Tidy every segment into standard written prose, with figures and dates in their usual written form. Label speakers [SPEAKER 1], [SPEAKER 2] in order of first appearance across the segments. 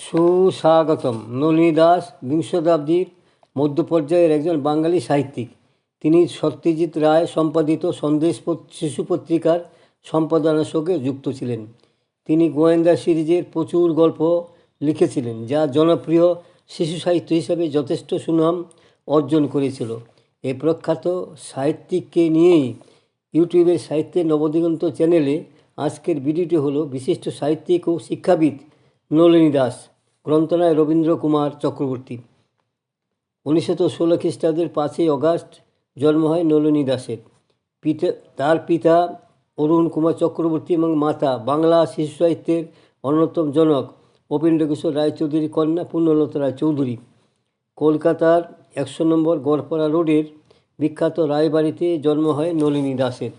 [SPEAKER 1] সুস্বাগতম। নলিনী দাস বিংশ শতাব্দীর মধ্যপর্যায়ের একজন বাঙালি সাহিত্যিক। তিনি সত্যজিৎ রায় সম্পাদিত সন্দেশ শিশু পত্রিকার সম্পাদনার সঙ্গে যুক্ত ছিলেন। তিনি গোয়েন্দা সিরিজের প্রচুর গল্প লিখেছিলেন, যা জনপ্রিয় শিশু সাহিত্য হিসাবে যথেষ্ট সুনাম অর্জন করেছিল। এই প্রখ্যাত সাহিত্যিককে নিয়েই ইউটিউবের সাহিত্যের নবদিগন্ত চ্যানেলে আজকের ভিডিওটি হলো বিশিষ্ট সাহিত্যিক ও শিক্ষাবিদ নলিনী দাস। গ্রন্থনায় রবীন্দ্র কুমার চক্রবর্তী। 1916 খ্রিস্টাব্দের 5ই অগাস্ট জন্ম হয় নলিনী দাসের। তার পিতা অরুণ কুমার চক্রবর্তী এবং মাতা বাংলা শিশু সাহিত্যের অন্যতম জনক উপেন্দ্রকিশোর রায়চৌধুরীর কন্যা পুণ্যলতা রায়চৌধুরী। কলকাতার 100 নম্বর গড়পাড়া রোডের বিখ্যাত রায়বাড়িতে জন্ম হয় নলিনী দাসের।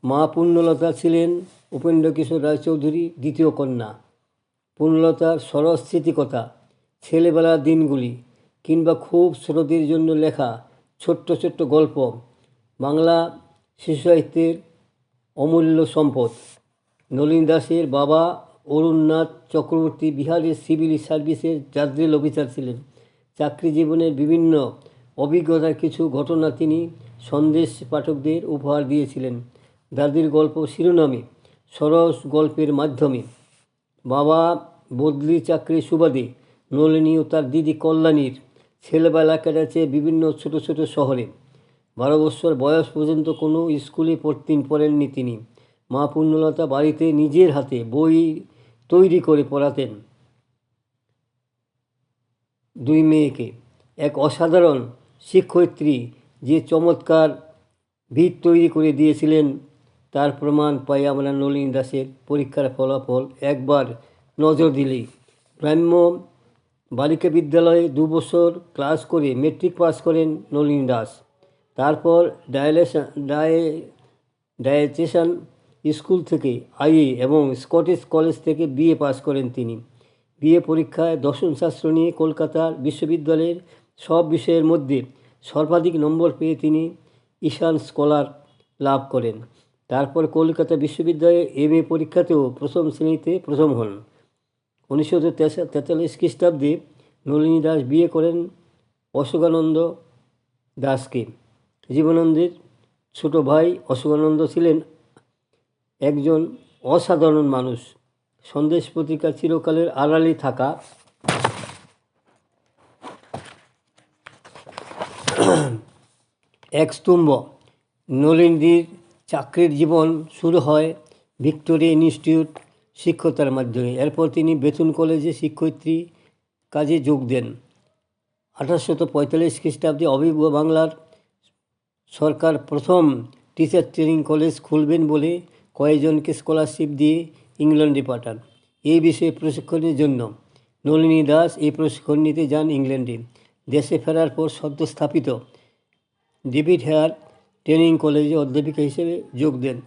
[SPEAKER 1] মা পুণ্যলতা ছিলেন উপেন্দ্রকিশোর রায়চৌধুরী দ্বিতীয় কন্যা। পুণ্যলতার সরস স্মৃতিকথা, ছেলেবেলার দিনগুলি কিংবা খুব ছোটদের জন্য লেখা ছোট্ট ছোট্ট গল্প বাংলা শিশু সাহিত্যের অমূল্য সম্পদ। নলিনী দাসের বাবা অরুণনাথ চক্রবর্তী বিহারের সিভিল সার্ভিসের জাদরেল অফিসার ছিলেন। চাকরি জীবনের বিভিন্ন অভিজ্ঞতার কিছু ঘটনা তিনি সন্দেশ পাঠকদের উপহার দিয়েছিলেন দাদির গল্প শিরোনামে সরস গল্পের মাধ্যমে। বাবা বদলি চাকরির সুবাদে নলিনী ও তার দিদি কল্যাণীর ছেলেবেলা কেটেছে বিভিন্ন ছোট ছোট শহরে। 12 বছর বয়স পর্যন্ত কোনো স্কুলে পড়েননি তিনি। মা পুণ্যলতা বাড়িতে নিজের হাতে বই তৈরি করে পড়াতেন দুই মেয়েকে। এক অসাধারণ শিক্ষয়িত্রী যে চমৎকার ভিত তৈরি করে দিয়েছিলেন তার প্রমাণ পাই আমরা নলিনী দাসের পরীক্ষার ফলাফল একবার নজর দিলেই। ব্রাহ্ম বালিকা বিদ্যালয়ে 2 বছর ক্লাস করে মেট্রিক পাস করেন নলিনী দাস। তারপর ডায়েটেশন স্কুল থেকে আইএ এবং স্কটিশ কলেজ থেকে বিএ পাস করেন তিনি। বিএ পরীক্ষায় দর্শনশাস্ত্র নিয়ে কলকাতার বিশ্ববিদ্যালয়ের সব বিষয়ের মধ্যে সর্বাধিক নম্বর পেয়ে তিনি ঈশান স্কলার লাভ করেন। তারপর কলকাতা বিশ্ববিদ্যালয়ে এমএ পরীক্ষাতেও প্রথম শ্রেণীতে প্রথম হন। 1943 খ্রিস্টাব্দে নলিনী দাস বিয়ে করেন অশোকানন্দ দাসকে। জীবনানন্দের ছোট ভাই অশোকানন্দ ছিলেন একজন অসাধারণ মানুষ। সন্দেশ পত্রিকা চিরকালের আড়ালে থাকা এক স্তম্ভ। নলিনীর চাকরির জীবন শুরু হয় ভিক্টোরিয়া ইনস্টিটিউট শিক্ষকতার মাধ্যমে। এরপর তিনি বেথুন কলেজে শিক্ষয়িত্রী কাজে যোগ দেন। 1845 খ্রিস্টাব্দে অভিজ্ঞ বাংলার সরকার প্রথম টিচার ট্রেনিং কলেজ খুলবেন বলে কয়েকজনকে স্কলারশিপ দিয়ে ইংল্যান্ডে পাঠান এই বিষয়ে প্রশিক্ষণের জন্য। নলিনী দাস এই প্রশিক্ষণ নিতে যান ইংল্যান্ডে। দেশে ফেরার পর সদ্য স্থাপিত ডেভিড হেয়ার ট্রেনিং কলেজে অধ্যাপিকা হিসেবে যোগ দেন।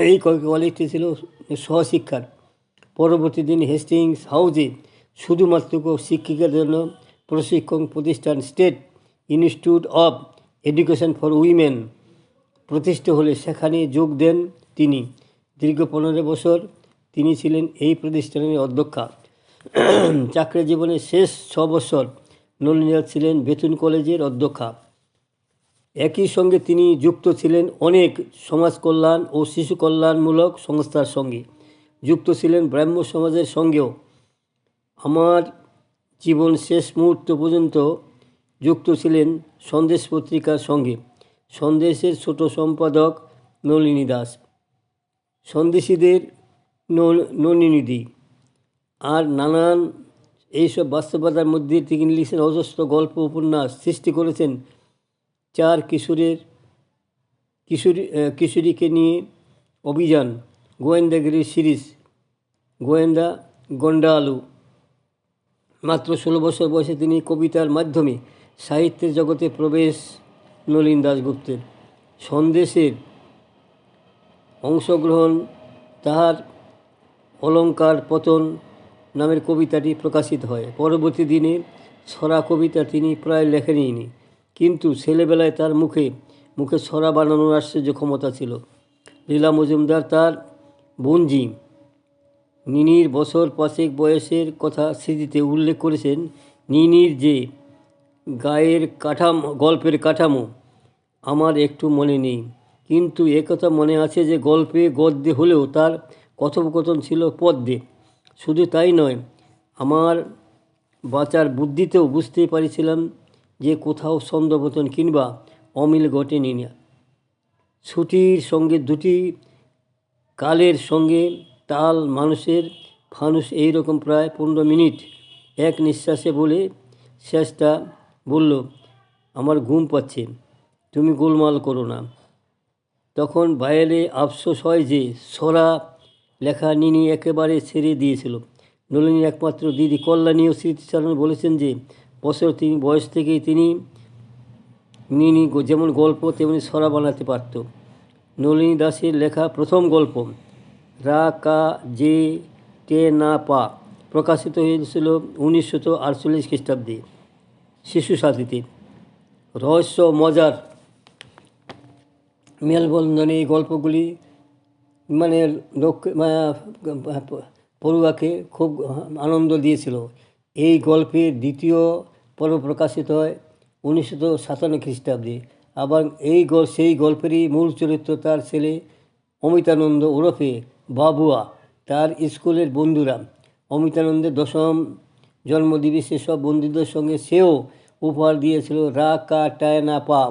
[SPEAKER 1] এই কলেজটি ছিল সহশিক্ষার। পরবর্তী দিন হেস্টিংস হাউসে শুধুমাত্র শিক্ষিকার জন্য প্রশিক্ষণ প্রতিষ্ঠান state institute of education for women প্রতিষ্ঠা হলে সেখানে যোগ দেন তিনি। দীর্ঘ 15 বছর তিনি ছিলেন এই প্রতিষ্ঠানের অধ্যক্ষা। চাকরি জীবনের শেষ 6 বছর নলিনী দাস ছিলেন বেথুন কলেজের অধ্যক্ষা। একই সঙ্গে তিনি যুক্ত ছিলেন অনেক সমাজ কল্যাণ ও শিশু কল্যাণমূলক সংস্থার সঙ্গে। যুক্ত ছিলেন ব্রাহ্ম সমাজের সঙ্গেও। আমার জীবন শেষ মুহূর্ত পর্যন্ত যুক্ত ছিলেন সন্দেশ পত্রিকার সঙ্গে। সন্দেশের ছোট সম্পাদক নলিনী দাস। সন্দেশীদের নলিনীদি আর নানান এইসব বাস্তবতার মধ্যে তিনি লিখেছেন অজস্র গল্প উপন্যাস, সৃষ্টি করেছেন 4 কিশোরীকে নিয়ে অভিযান, গোয়েন্দাগিরি সিরিজ, গোয়েন্দা গন্ডালু। মাত্র 16 বছর বয়সে তিনি কবিতার মাধ্যমে সাহিত্যের জগতে প্রবেশ নলিনী দাশগুপ্তের। সন্দেশের অংশগ্রহণ তাহার অলঙ্কার পতন নামের কবিতাটি প্রকাশিত হয়। পরবর্তী দিনে ছড়া কবিতা তিনি প্রায় লেখেনইনি, কিন্তু ছেলেবেলায় তার মুখে মুখে ছড়া বানানোর আশ্চর্য ক্ষমতা ছিল। লীলা মজুমদার তার বঞ্জি নিনির বছর পাঁচেক বয়সের কথা স্মৃতিতে উল্লেখ করেছেন। নিনির যে গায়ের গল্পের কাঠামো আমার একটু মনে নেই, কিন্তু একথা মনে আছে যে গল্পে গদ্যে হলেও তার কথোপকথন ছিল পদ্যে। শুধু তাই নয়, আমার বাঁচার বুদ্ধিতেও বুঝতে পারিছিলাম যে কোথাও ছন্দপতন কিংবা অমিল ঘটেনি না। ছুটির সঙ্গে দুটি কালের সঙ্গে তাল মানুষের ফানুস এইরকম প্রায় 15 মিনিট এক নিঃশ্বাসে বলে শেষটা বলল, আমার ঘুম পাচ্ছে, তুমি গোলমাল করো না। তখন ভায়ালে আফসোস হয় যে ছড়া লেখা নিনি একেবারে ছেড়ে দিয়েছিল। নলিনীর একমাত্র দিদি কল্যাণী ও স্মৃতিচারণ বলেছেন যে বয়স থেকেই তিনি নিনি যেমন গল্প তেমনি ছড়া বানাতে পারত। নলিনী দাসের লেখা প্রথম গল্প রা কা যে টে না পা প্রকাশিত হয়েছিল 1948 খ্রিস্টাব্দে শিশু সাথীতে। রহস্য মজার মেলবন্ধনে এই গল্পগুলি মানে পড়ুয়াকে খুব আনন্দ দিয়েছিল। এই গল্পের দ্বিতীয় পর্ব প্রকাশিত হয় 1957 খ্রিস্টাব্দে। আবার সেই গল্পেরই মূল চরিত্র তার ছেলে অমিতানন্দ ওরফে বাবুয়া। তার স্কুলের বন্ধুরা অমিতানন্দের 10ম জন্মদিবসে সব বন্ধুদের সঙ্গে সেও উপহার দিয়েছিল রা কা টায় না পা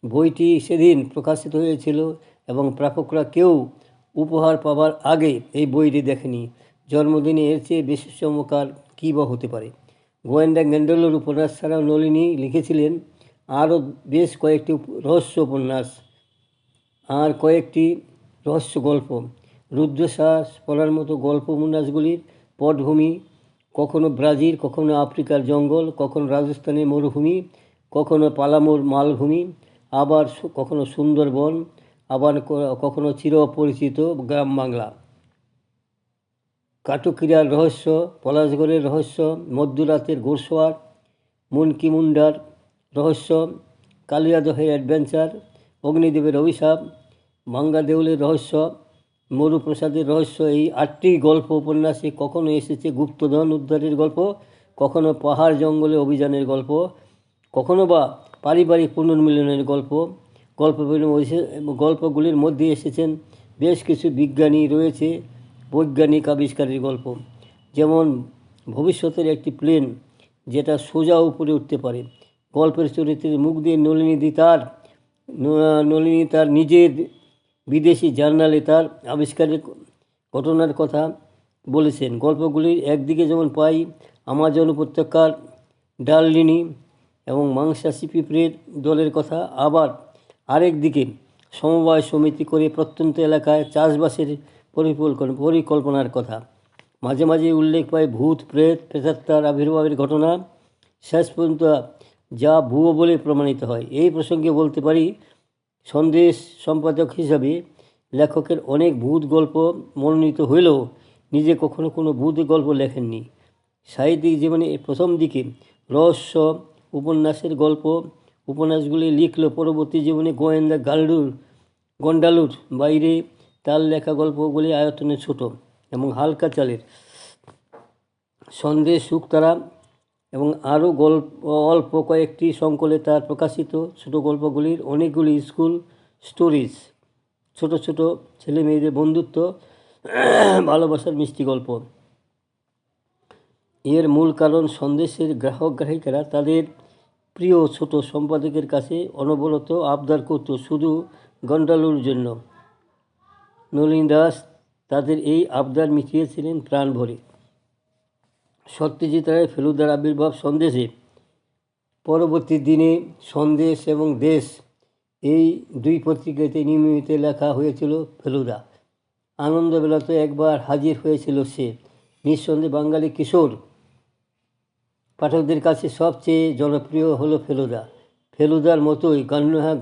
[SPEAKER 1] বইটি সেদিন প্রকাশিত হয়েছিল এবং প্রাপকরা কেউ উপহার পাবার আগে এই বইটি দেখেনি। জন্মদিনে এর চেয়ে বেশি চমৎকার কী বা হতে পারে। গোয়েন্দা গ্যান্ডালোর উপন্যাস ছাড়াও নলিনী লিখেছিলেন আরও বেশ কয়েকটি রহস্য উপন্যাস আর কয়েকটি রহস্য গল্প। রুদ্রশ্বাস পড়ার মতো গল্প উপন্যাসগুলির পটভূমি কখনো ব্রাজিল, কখনো আফ্রিকার জঙ্গল, কখনো রাজস্থানের মরুভূমি, কখনো পালামোর মালভূমি, আবার কখনো সুন্দরবন, আবার কখনো চিরপরিচিত গ্রাম বাংলা। কাটুকিরার রহস্য, পলাশগড়ের রহস্য, মধ্যরাতের ঘোড়সওয়ার, মুনকি মুন্ডার রহস্য, কালিয়া দহের অ্যাডভেঞ্চার, অগ্নিদেবের অভিশাপ, ভাঙ্গা দেউলের রহস্য, মরুপ্রসাদের রহস্য। এই 8টি গল্প উপন্যাসে কখনো এসেছে গুপ্তধন উদ্ধারের গল্প, কখনো পাহাড় জঙ্গলে অভিযানের গল্প, কখনো বা পারিবারিক পুনর্মিলনের গল্প। গল্পগুলির মধ্যে এসেছেন বেশ কিছু রয়েছে বৈজ্ঞানিক আবিষ্কারের গল্প, যেমন ভবিষ্যতের একটি প্লেন যেটা সোজা উপরে উঠতে পারে। গল্পের চরিত্রের মুখ দিয়ে নলিনী তার নিজের বিদেশি জার্নালে তার আবিষ্কারের ঘটনার কথা বলেছেন। গল্পগুলির একদিকে যেমন পাই আমাজন উপত্যকার ডারলিনি এবং মাংসাশী পিঁপড়ের দলের কথা, আবার আরেক দিকে সমবায় সমিতি করে প্রত্যন্ত এলাকায় চাষবাসের পরিকল্পনার কথা। মাঝে মাঝে উল্লেখ পায় ভূত প্রেতাত্মার আবির্ভাবের ঘটনা, শেষ পর্যন্ত যা ভুয়ো বলে প্রমাণিত হয়। এই প্রসঙ্গে বলতে পারি, সন্দেশ সম্পাদক হিসাবে লেখকের অনেক ভূত গল্প মনোনীত হইলেও নিজে কখনো কোনো ভূত গল্প লেখেননি। সাহিত্যিক জীবনে প্রথম দিকে রহস্য উপন্যাসগুলি লিখলেও পরবর্তী জীবনে গোয়েন্দা গন্ডালুর বাইরে তার লেখা গল্পগুলি আয়তনে ছোট এবং হালকা চালের। সন্দেশ, শুকতারা এবং আরও অল্প কয়েকটি সংকলে তার প্রকাশিত ছোট গল্পগুলির অনেকগুলি স্কুল স্টোরিজ, ছোট ছোট ছেলে মেয়েদের বন্ধুত্ব, ভালোবাসার মিষ্টি গল্প। এর মূল কারণ সন্দেশের গ্রাহিকেরা তাদের প্রিয় ছোট সম্পাদকের কাছে অনবরত আবদার করত শুধু গন্ডালুর জন্য। নলিনী দাস তাদের এই আবদার মিটিয়েছিলেন প্রাণ ভরে। সত্যজিৎ রায় ফেলুদার আবির্ভাব সন্দেশে। পরবর্তী দিনে সন্দেশ এবং দেশ এই দুই পত্রিকাতে নিয়মিত লেখা হয়েছিল ফেলুদা। আনন্দবেলাতে একবার হাজির হয়েছিল সে। নিঃসন্দেহে বাঙালি কিশোর পাঠকদের কাছে সবচেয়ে জনপ্রিয় হলো ফেলুদা। ফেলুদার মতোই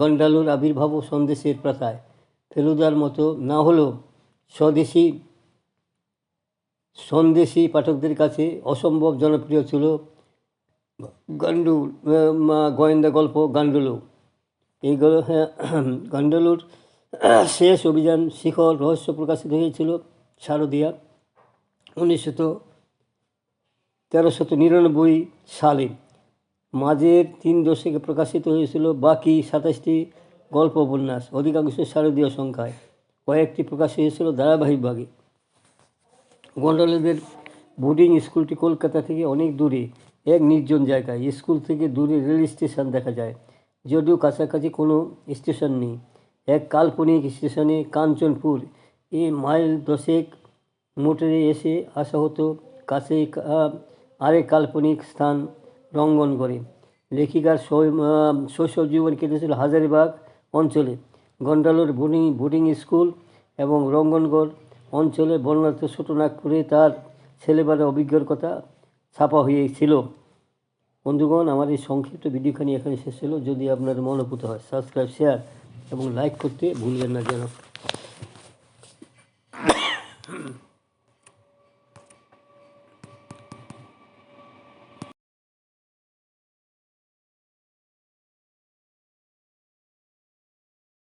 [SPEAKER 1] গন্ডালুর আবির্ভাবও সন্দেশের পাতায়। ফেলুদার মতো না হলেও সন্দেশী পাঠকদের কাছে অসম্ভব জনপ্রিয় ছিল গোয়েন্দা গল্প গান্ডুলু। এই গান্ডুলুর শেষ অভিযান শিখর রহস্য প্রকাশিত হয়েছিল শারদিয়া। 1399 সালে। মাঝের 3 দশকে প্রকাশিত হয়েছিল বাকি 27টি গল্প উপন্যাস, অধিকাংশ শারদীয় সংখ্যায়, কয়েকটি প্রকাশ হয়েছিল ধারাবাহিকভাবে। গন্ডারদের বোর্ডিং স্কুলটি কলকাতা থেকে অনেক দূরে, এক নির্জন জায়গায়। স্কুল থেকে দূরে রেল স্টেশন দেখা যায়, যদিও কাছাকাছি কোনো স্টেশন নেই। এক কাল্পনিক স্টেশনে কাঞ্চনপুর মাইল 10 মোটরে এসে আসা হতো। কাছেই আরেক কাল্পনিক স্থান রঙ্গনগড়ে। লেখিকার শৈশব জীবন কেটেছিল হাজারীবাগ অঞ্চলে। গন্ডালুর বোর্ডিং স্কুল এবং রঙ্গনগড় অঞ্চলে বর্ণাঢ্য ছোটনাগপুরে তার ছেলেবেলার অভিজ্ঞতার কথা ছাপা হয়েছিল। বন্ধুগণ, আমার এই সংক্ষিপ্ত ভিডিওখানি এখানে শেষ হলো। যদি আপনার মনোভূত হয়, সাবস্ক্রাইব, শেয়ার এবং লাইক করতে ভুলবেন না যেন।